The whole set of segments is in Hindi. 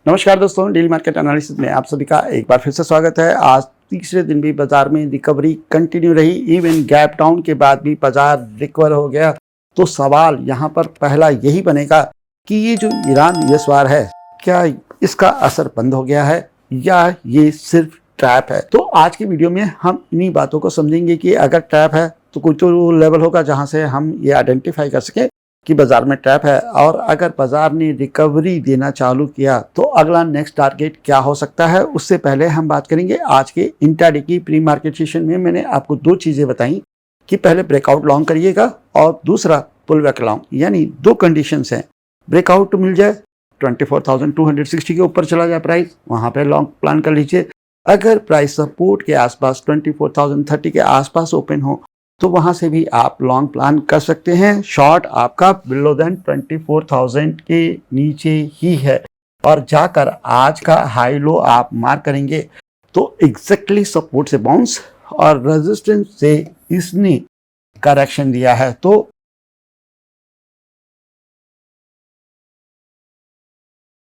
नमस्कार दोस्तों, डेली मार्केट एनालिसिस में आप सभी का एक बार फिर से स्वागत है। आज तीसरे दिन भी बाजार में रिकवरी कंटिन्यू रही। इवन गैप डाउन के बाद भी बाजार रिकवर हो गया। तो सवाल यहाँ पर पहला यही बनेगा कि ये जो ईरान यूएस वार है, क्या इसका असर बंद हो गया है या ये सिर्फ ट्रैप है। तो आज की वीडियो में हम इन्हीं बातों को समझेंगे कि अगर ट्रैप है तो कुछ तो लेवल होगा जहाँ से हम ये आइडेंटिफाई कर सके कि बाजार में ट्रैप है, और अगर बाजार ने रिकवरी देना चालू किया तो अगला नेक्स्ट टारगेट क्या हो सकता है। उससे पहले हम बात करेंगे आज के इंट्राडे की प्री मार्केट सेशन में मैंने आपको दो चीजें बताई कि पहले ब्रेकआउट लॉन्ग करिएगा और दूसरा पुल बैक लॉन्ग। यानी दो कंडीशंस हैं, ब्रेकआउट मिल जाए 24,260 के ऊपर चला जाए प्राइस, वहां पे लॉन्ग प्लान कर लीजिए। अगर प्राइस सपोर्ट के आसपास 24,030 के आसपास ओपन हो तो वहां से भी आप लॉन्ग प्लान कर सकते हैं। शॉर्ट आपका बिलो देन 24,000 के नीचे ही है और जाकर आज का हाई लो आप मार्क करेंगे तो एग्जैक्टली सपोर्ट से बाउंस और रेजिस्टेंस से इसने करेक्शन दिया है। तो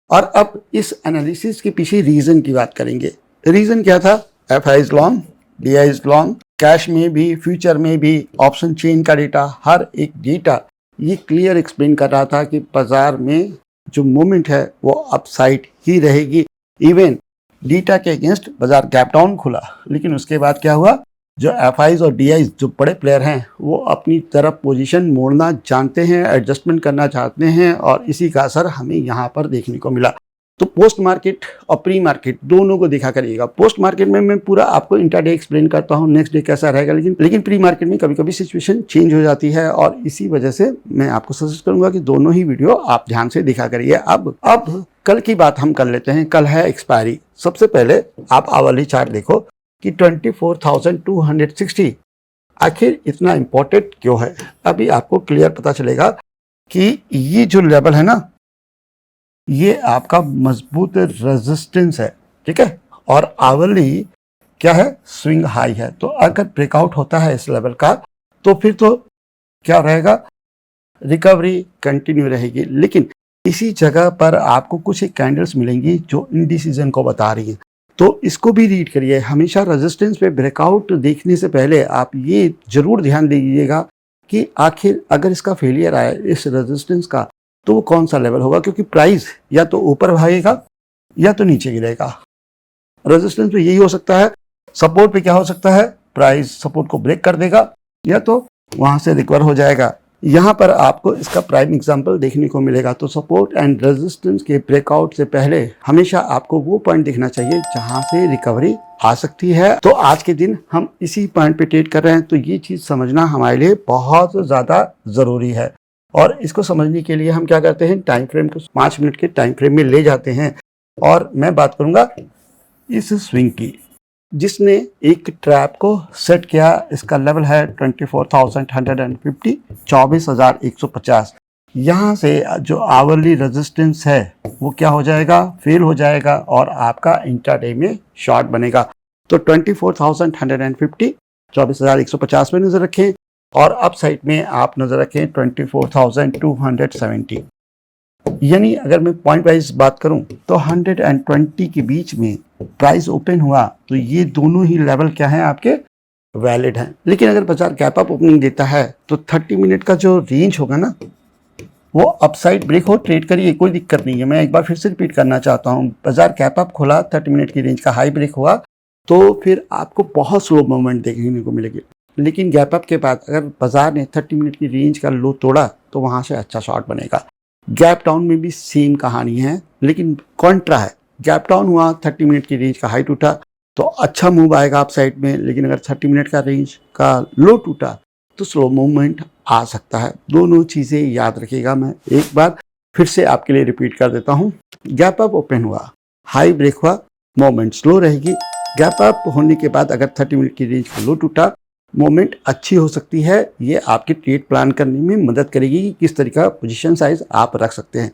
और अब इस एनालिसिस के पीछे रीजन की बात करेंगे। रीजन क्या था? FI is long, DI is long, cash में भी फ्यूचर में भी ऑप्शन चेन का डेटा, हर एक डेटा ये क्लियर एक्सप्लेन कर रहा था कि बाजार में जो मूवमेंट है वो अपसाइड ही रहेगी। इवन डेटा के अगेंस्ट बाजार गैप डाउन खुला, लेकिन उसके बाद क्या हुआ, जो एफआईज और डीआईज जो बड़े प्लेयर हैं वो अपनी तरफ पोजीशन मोड़ना जानते हैं, एडजस्टमेंट करना चाहते हैं और इसी का असर हमें यहाँ पर देखने को मिला। तो पोस्ट मार्केट और प्री मार्केट दोनों को देखा करिएगा। पोस्ट मार्केट में मैं पूरा आपको इंट्राडे एक्सप्लेन करता हूँ, नेक्स्ट डे कैसा रहेगा, लेकिन प्री मार्केट में कभी कभी सिचुएशन चेंज हो जाती है और इसी वजह से मैं आपको सजेस्ट करूंगा कि दोनों ही वीडियो आप ध्यान से देखा करिए। अब कल की बात हम कर लेते हैं। कल है एक्सपायरी। सबसे पहले आप आवली चार्ट देखो कि 24,260 आखिर इतना इंपॉर्टेंट क्यों है। अभी आपको क्लियर पता चलेगा कि ये जो लेवल है ना, ये आपका मजबूत रेजिस्टेंस है, ठीक है, और आवली क्या है, स्विंग हाई है। तो अगर ब्रेकआउट होता है इस लेवल का तो फिर तो क्या रहेगा, रिकवरी कंटिन्यू रहेगी। लेकिन इसी जगह पर आपको कुछ एक कैंडल्स मिलेंगी जो इंडिसीजन को बता रही है, तो इसको भी रीड करिए। हमेशा रेजिस्टेंस पे ब्रेकआउट देखने से पहले आप ये जरूर ध्यान दीजिएगा कि आखिर अगर इसका फेलियर आए इस रेजिस्टेंस का तो वो कौन सा लेवल होगा, क्योंकि प्राइस या तो ऊपर भागेगा या तो नीचे गिरेगा। रेजिस्टेंस पे यही हो सकता है। सपोर्ट पे क्या हो सकता है, प्राइस सपोर्ट को ब्रेक कर देगा या तो वहां से रिकवर हो जाएगा। यहाँ पर आपको इसका प्राइम एग्जांपल देखने को मिलेगा। तो सपोर्ट एंड रेजिस्टेंस के ब्रेकआउट से पहले हमेशा आपको वो पॉइंट देखना चाहिए जहां से रिकवरी आ सकती है। तो आज के दिन हम इसी पॉइंट पे ट्रेड कर रहे हैं, तो ये चीज समझना हमारे लिए बहुत ज्यादा जरूरी है। और इसको समझने के लिए हम क्या करते हैं, टाइम फ्रेम को 5 मिनट के टाइम फ्रेम में ले जाते हैं और मैं बात करूंगा इस स्विंग की जिसने एक ट्रैप को सेट किया। इसका लेवल है 24,150, 24,150। यहाँ से जो आवरली रेजिस्टेंस है वो क्या हो जाएगा, फेल हो जाएगा और आपका इंट्राडे में शॉर्ट बनेगा। तो 24,150, 24,150 में नजर रखें और अप साइड में आप नजर रखें 24,270। यानी अगर मैं पॉइंट वाइज बात करूं तो 120 के बीच में प्राइस ओपन हुआ तो ये दोनों ही लेवल क्या है, आपके वैलिड हैं। लेकिन अगर बाजार गैप अप ओपनिंग देता है तो 30 मिनट का जो रेंज होगा ना, वो अपसाइड ब्रेक हो, ट्रेड करिए, कोई दिक्कत नहीं है। मैं एक बार फिर से रिपीट करना चाहता हूँ, बाजार गैप अप खोला, 30 मिनट की रेंज का हाई ब्रेक हुआ तो फिर आपको बहुत स्लो मूवमेंट देखने को मिलेगी। लेकिन गैप अप के बाद अगर बाजार ने 30 मिनट की रेंज का लो तोड़ा तो वहां से अच्छा शॉर्ट बनेगा। गैप डाउन में भी सेम कहानी है, लेकिन कॉन्ट्रा है। गैप डाउन हुआ, 30 मिनट की रेंज का हाई टूटा तो अच्छा मूव आएगा आप साइड में, लेकिन अगर 30 मिनट का रेंज का लो टूटा तो स्लो मूवमेंट आ सकता है। दोनों चीजें याद रखिएगा। मैं एक बार फिर से आपके लिए रिपीट कर देता हूँ। गैप अप ओपन हुआ, हाई ब्रेक हुआ, मूवमेंट स्लो रहेगी। गैप अप होने के बाद अगर 30 मिनट की रेंज का लो टूटा, मोमेंट अच्छी हो सकती है। ये आपके ट्रेड प्लान करने में मदद करेगी कि किस तरीके का पोजीशन साइज आप रख सकते हैं।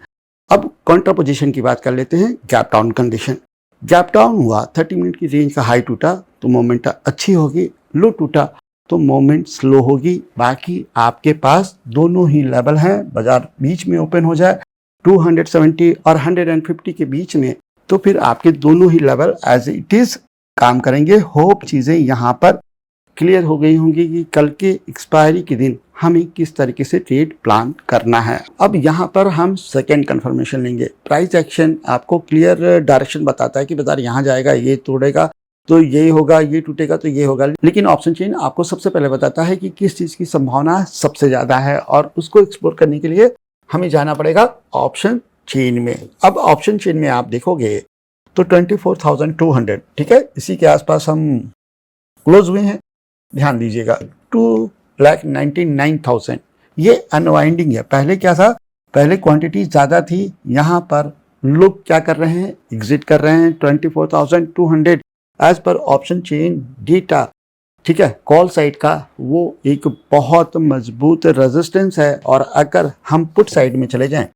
अब काउंटर पोजीशन की बात कर लेते हैं। Gap down condition, gap down हुआ, 30 मिनट की रेंज का हाई टूटा तो मोमेंट अच्छी होगी, लो टूटा तो मोमेंट स्लो होगी। बाकी आपके पास दोनों ही लेवल हैं। बाजार बीच में ओपन हो जाए 270 और 150 के बीच में तो फिर आपके दोनों ही लेवल एज इट इज काम करेंगे। होप चीज़ें यहाँ पर क्लियर हो गई होंगी कि कल के एक्सपायरी के दिन हमें किस तरीके से ट्रेड प्लान करना है। अब यहाँ पर हम सेकेंड कंफर्मेशन लेंगे। प्राइस एक्शन आपको क्लियर डायरेक्शन बताता है कि बाजार यहाँ जाएगा, ये तोड़ेगा तो ये होगा, ये टूटेगा तो ये होगा, लेकिन ऑप्शन चेन आपको सबसे पहले बताता है कि किस चीज़ की संभावना सबसे ज़्यादा है, और उसको एक्सप्लोर करने के लिए हमें जाना पड़ेगा ऑप्शन चेन में। अब ऑप्शन चेन में आप देखोगे तो 24,200, ठीक है, इसी के आसपास हम क्लोज हुए हैं। ध्यान दीजिएगा 2,99,000 ये अनवाइंडिंग है। पहले क्या था, पहले क्वांटिटी ज़्यादा थी, यहाँ पर लोग क्या कर रहे हैं, एग्जिट कर रहे हैं 24,200 as per option chain data, ठीक है। कॉल साइड का वो एक बहुत मजबूत रेजिस्टेंस है, और अगर हम पुट साइड में चले जाएं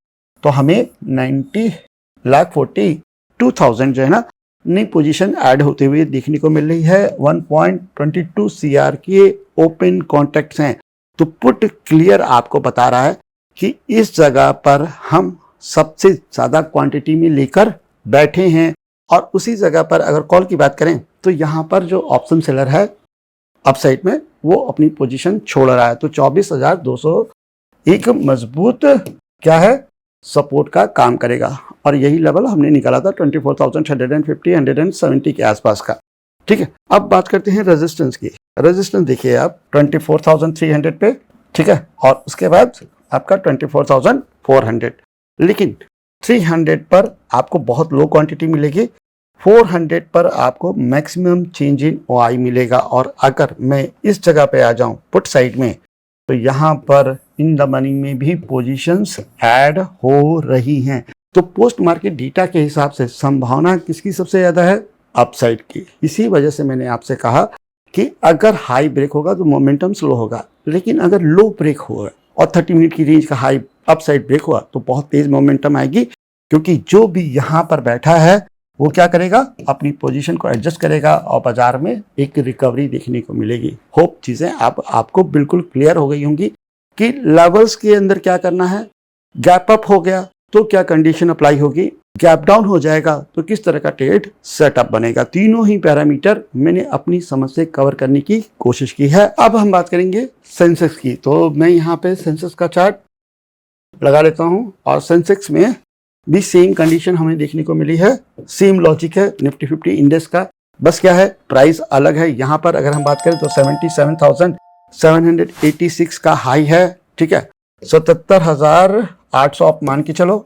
तो हमें 90,42,000 जो है ना नई पोजीशन ऐड होते हुए देखने को मिल रही है। 1.22 CR के ओपन कॉन्ट्रैक्ट्स हैं, तो पुट क्लियर आपको बता रहा है कि इस जगह पर हम सबसे ज़्यादा क्वांटिटी में लेकर बैठे हैं। और उसी जगह पर अगर कॉल की बात करें तो यहाँ पर जो ऑप्शन सेलर है अपसाइड में वो अपनी पोजीशन छोड़ रहा है, तो 24,200 एक मजबूत क्या है सपोर्ट का काम करेगा, और यही लेवल हमने निकाला था 24,150-170 के आसपास का, ठीक है। अब बात करते हैं रेजिस्टेंस की। रेजिस्टेंस देखिए आप 24,300 पे, ठीक है, और उसके बाद आपका 24,400, लेकिन 300 पर आपको बहुत लो क्वांटिटी मिलेगी, 400 पर आपको मैक्सिमम चेंज इन OI मिलेगा। और अगर मैं इस जगह पे आ जाऊं पुट साइड में, तो यहाँ पर इन द मनी में भी पोजीशंस ऐड हो रही हैं। तो पोस्ट मार्केट डेटा के हिसाब से संभावना किसकी सबसे ज़्यादा है, अपसाइड की। इसी वजह से मैंने आपसे कहा कि अगर हाई ब्रेक होगा तो मोमेंटम स्लो होगा, लेकिन अगर लो ब्रेक होगा और 30 मिनट की रेंज का हाई अपसाइड ब्रेक हुआ तो बहुत तेज मोमेंटम आएगी, क्योंकि जो भी यहाँ पर बैठा है वो क्या करेगा, अपनी पोजीशन को एडजस्ट करेगा और बाजार में एक रिकवरी देखने को मिलेगी। होप चीज़ें आपको बिल्कुल क्लियर हो गई होंगी कि लेवल्स के अंदर क्या करना है। गैप अप हो गया तो क्या कंडीशन अप्लाई होगी, गैप डाउन हो जाएगा तो किस तरह का ट्रेड सेटअप बनेगा। तीनों ही पैरामीटर मैंने अपनी समझ से कवर करने की कोशिश की है। अब हम बात करेंगे सेंसेक्स की, तो मैं यहाँ पे सेंसेक्स का चार्ट लगा लेता हूँ, और सेंसेक्स में भी सेम कंडीशन हमें देखने को मिली है, सेम लॉजिक है निफ्टी 50 इंडेक्स का, बस क्या है प्राइस अलग है। यहाँ पर अगर हम बात करें तो 77,786 का हाई है, ठीक है, 77,800 आप मान के चलो,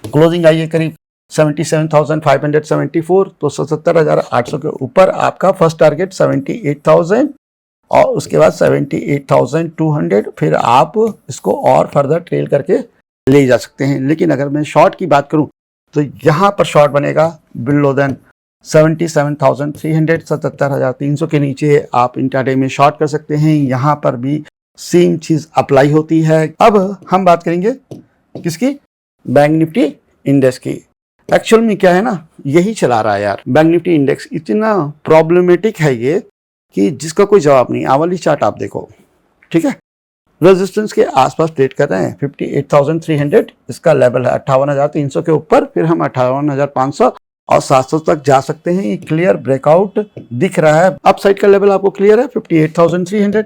क्लोजिंग आई है करीब 77,574, तो 77,800 के ऊपर आपका फर्स्ट टारगेट 78,000 और उसके बाद 78,200, फिर आप इसको और फर्दर ट्रेल करके ले जा सकते हैं। लेकिन अगर मैं शॉर्ट की बात करूं तो यहाँ पर शॉर्ट बनेगा बिलो देन 77,300, 77,300 के नीचे आप इंट्राडे में शॉर्ट कर सकते हैं। यहाँ पर भी सेम चीज अप्लाई होती है। अब हम बात करेंगे किसकी, बैंक निफ्टी इंडेक्स की। एक्चुअल में क्या है ना, यही चला रहा है यार, बैंक निफ्टी इंडेक्स इतना प्रॉब्लमेटिक है ये कि जिसका कोई जवाब नहीं। आवली चार्ट आप देखो, ठीक है, रेजिस्टेंस के आसपास ट्रेड कर रहे हैं 58,300, इसका लेवल है 58,300 के ऊपर, फिर हम 58,500 और 700 तक जा सकते हैं। ये क्लियर ब्रेकआउट दिख रहा है। अप साइड का लेवल आपको क्लियर है 58,300।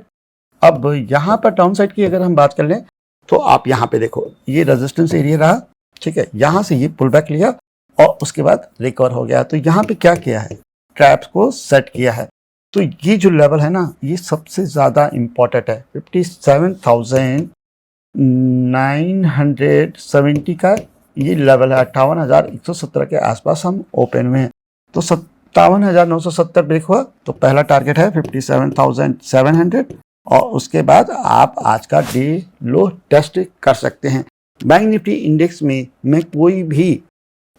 अब यहाँ पर डाउन साइड की अगर हम बात कर लें तो आप यहाँ पे देखो, ये रेजिस्टेंस एरिया रहा, ठीक है, यहाँ से ये पुल बैक लिया और उसके बाद रिकवर हो गया। तो यहाँ पे क्या किया है, ट्रैप्स को सेट किया है। तो ये जो लेवल है ना, ये सबसे ज़्यादा इम्पोर्टेंट है। 57,970 का ये लेवल है। 58,117 के आसपास हम ओपन में हैं, तो 57,970 ब्रेक हुआ तो पहला टारगेट है 57,700 और उसके बाद आप आज का डे लो टेस्ट कर सकते हैं। बैंक निफ्टी इंडेक्स में मैं कोई भी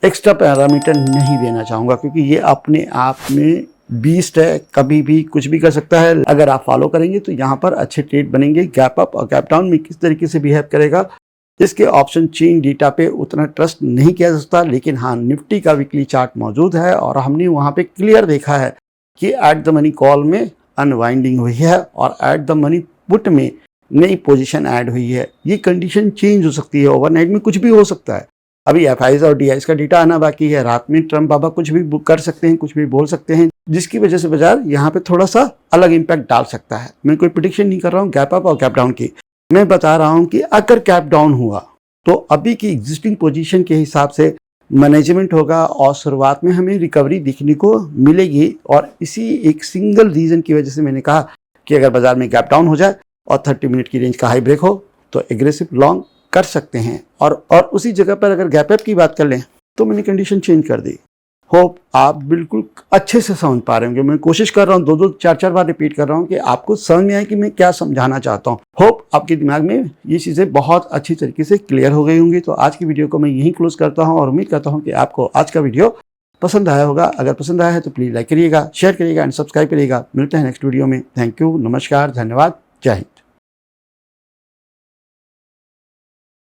एक्स्ट्रा पैरामीटर नहीं देना चाहूँगा, क्योंकि ये अपने आप में बीस्ट है, कभी भी कुछ भी कर सकता है। अगर आप फॉलो करेंगे तो यहाँ पर अच्छे ट्रेड बनेंगे। गैप अप और गैप डाउन में किस तरीके से बिहेव करेगा, इसके ऑप्शन चेन डेटा पे उतना ट्रस्ट नहीं किया जा सकता। लेकिन हाँ, निफ्टी का वीकली चार्ट मौजूद है और हमने वहाँ पे क्लियर देखा है कि एट द मनी कॉल में अनवाइंडिंग हुई है और एट द मनी पुट में नई पोजीशन ऐड हुई है। ये कंडीशन चेंज हो सकती है, ओवरनाइट में कुछ भी हो सकता है। अभी एफआईज और डीआईज का डेटा आना बाकी है। रात में ट्रम्प बाबा कुछ भी कर सकते हैं, कुछ भी बोल सकते हैं, जिसकी वजह से बाजार यहाँ पे थोड़ा सा अलग इंपैक्ट डाल सकता है। मैं कोई प्रेडिक्शन नहीं कर रहा हूँ गैप अप और गैप डाउन की, मैं बता रहा हूँ कि अगर गैप डाउन हुआ तो अभी की एग्जिस्टिंग पोजीशन के हिसाब से मैनेजमेंट होगा और शुरुआत में हमें रिकवरी दिखने को मिलेगी। और इसी एक सिंगल रीजन की वजह से मैंने कहा कि अगर बाजार में गैप डाउन हो जाए और 30 मिनट की रेंज का हाई ब्रेक हो तो एग्रेसिव लॉन्ग कर सकते हैं। और उसी जगह पर अगर गैप अप की बात कर लें तो मैंने कंडीशन चेंज कर दी। होप आप बिल्कुल अच्छे से समझ पा रहे होंगे। मैं कोशिश कर रहा हूँ, 2-2 4-4 बार रिपीट कर रहा हूँ कि आपको समझ में आए कि मैं क्या समझाना चाहता हूँ। होप आपके दिमाग में ये चीज़ें बहुत अच्छी तरीके से क्लियर हो गई होंगी। तो आज की वीडियो को मैं यहीं क्लोज करता हूँ और उम्मीद करता हूँ कि आपको आज का वीडियो पसंद आया होगा। अगर पसंद आया है तो प्लीज़ लाइक करिएगा, शेयर करिएगा एंड सब्सक्राइब करिएगा। मिलते हैं नेक्स्ट वीडियो में। थैंक यू, नमस्कार, धन्यवाद, जय हिंद।